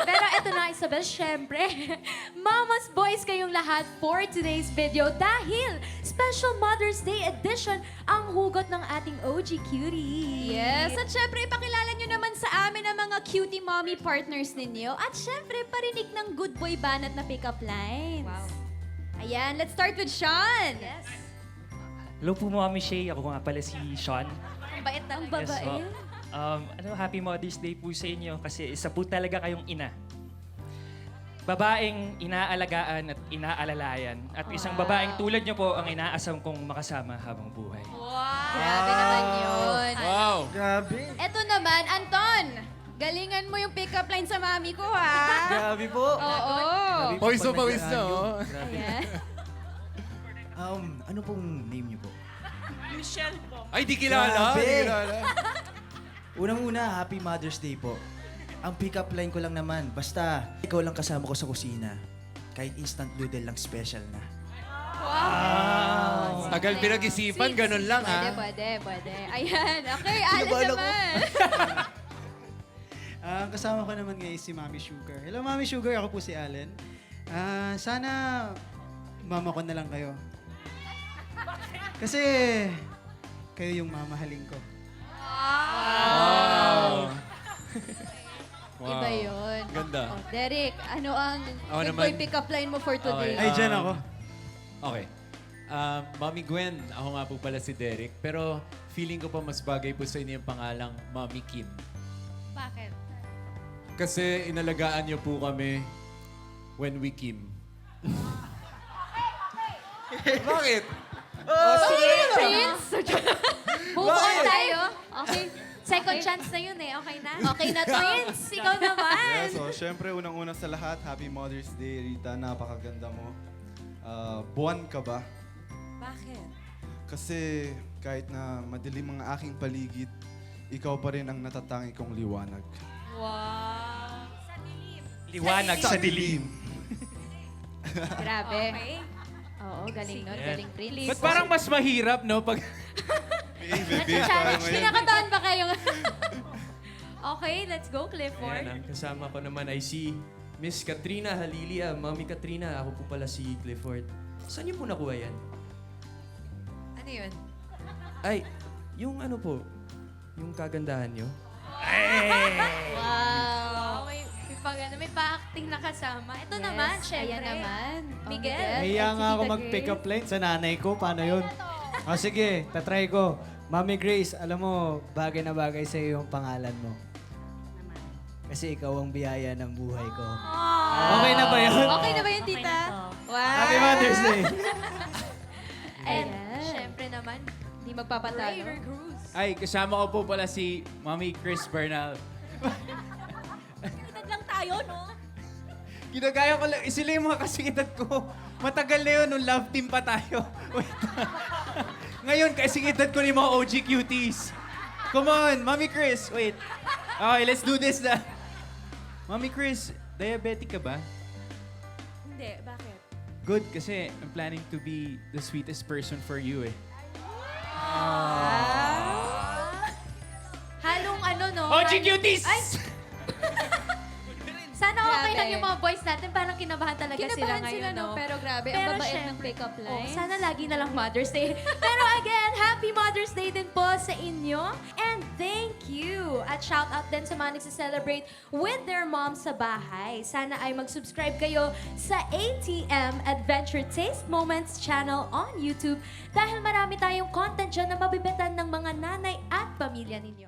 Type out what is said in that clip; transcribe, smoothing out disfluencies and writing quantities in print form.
Pero eto na, Isabel, syempre, Mama's Boys kayong lahat for today's video dahil special Mother's Day edition ang hugot ng ating OG Cutie. Yes, at syempre ipakilala nyo naman sa amin ang mga cutie mommy partners ninyo. At syempre, parinig ng good boy banat na pick-up lines. Wow. Ayan, let's start with Sean. Yes. Hello po, Mami Shay. Ako nga pala si Sean. Ang bait Ang talaga. Yes, babae. Happy Mother's Day po sa inyo kasi isa po talaga kayong ina. Babaeng inaalagaan at inaalalayan. At isang babaeng tulad niyo po ang inaasam kong makasama habang buhay. Grabe naman yun. Wow! Grabe. Eto naman, Anton. Galingan mo yung pick-up line sa mami ko, ha? Grabe po. Oo. Pawis na pawis na, oh. Ayan. Ano pong name niyo po? Ay, di kilala. Grabe. Di kilala. Unang-una, Happy Mother's Day po. Ang pick-up line ko lang naman, basta ikaw lang kasama ko sa kusina. Kahit instant noodle lang special na. Tagal pinag-isipan, ganun lang, Pwede, ha? pwede. Ayan, okay, Alan Kinabahan ako. naman. Kasama ko naman ngayon si Mami Sugar. Hello, Mami Sugar. Ako po si Allen. Sana mama ko na lang kayo. Kasi kayo yung mamahalin ko. Wow! Iba yun. Ganda. Oh, Derek, ano ang Ako good naman. boy pick-up line mo for today? Okay. Ay, dyan ako. Okay. Mami Gwen, ako nga po pala si Derek. Pero feeling ko pa mas bagay po sa inyo yung pangalang Mami Kim. Bakit? Kasi inalagaan niyo po kami when we Kim. Bakit? Prince? Move on tayo. Okay. Second chance na yun eh. Okay na? Okay na to. Prince, ikaw naman. Yeah, so syempre unang-una sa lahat, Happy Mother's Day, Rita. Napakaganda mo. Buwan ka ba? Bakit? Kasi kahit na madilim ang aking paligid, ikaw pa rin ang natatangi kong liwanag. Wow. Liwanag sa dilim. Grabe. Okay. Oo, galing nun. Yan. Galing, Prince. Ba't parang mas mahirap, no? Pag Challenge. Kinakabahan ba kayo? Okay, let's go, Clifford. Ayan, ang kasama ko naman ay si Miss Katrina Halilia. Mami Katrina, ako po pala si Clifford. Saan niyo po nakuha yan? Ano yun? Ay, yung ano po, yung kagandahan niyo. Wow. May pa-acting na kasama. Ito naman, syempre. Ayan naman. Oh, Miguel. Nahiya and si nga ako Tita mag-pick up Grace. line sa nanay ko. Paano yun? Sige, tatry ko. Mami Grace, alam mo, bagay na bagay sa iyo yung pangalan mo. Kasi ikaw ang biyaya ng buhay ko. Okay na ba yun? Okay na ba yun, tita? Wow. Happy Mother's Day! And Ayan. syempre naman, Hindi magpapatalo. River Cruz. Ay, kasama ko po pala si Mami Chris Bernal. lang tayo, no? Ginagaya ko lang. Sila yung mga kasing edad ko. Matagal na yun, nung love team pa tayo. Wait. Ngayon, kasing edad ko ni mga OG cuties. Come on, Mami Chris. Wait. Okay, let's do this na. Mami Chris, diabetic ka ba? Hindi, bakit? Good, kasi I'm planning to be the sweetest person for you eh. Halong ano, no? OG cuties! Ay! Sana okay Grabe. lang yung mga boys natin. Parang kinabahan talaga sila Kinabahan ngayon, sila, no? Pero grabe, ang babait ng syempre, pick-up oh, lines. sana lagi na lang Mother's Day. Pero again, Happy Mother's Day din po sa inyo. And thank you. At shout out din sa mga nagsiselebrate with their moms sa bahay. Sana ay mag-subscribe kayo sa ATM Adventure Taste Moments channel on YouTube dahil marami tayong content dyan na mabibitan ng mga nanay at pamilya ninyo.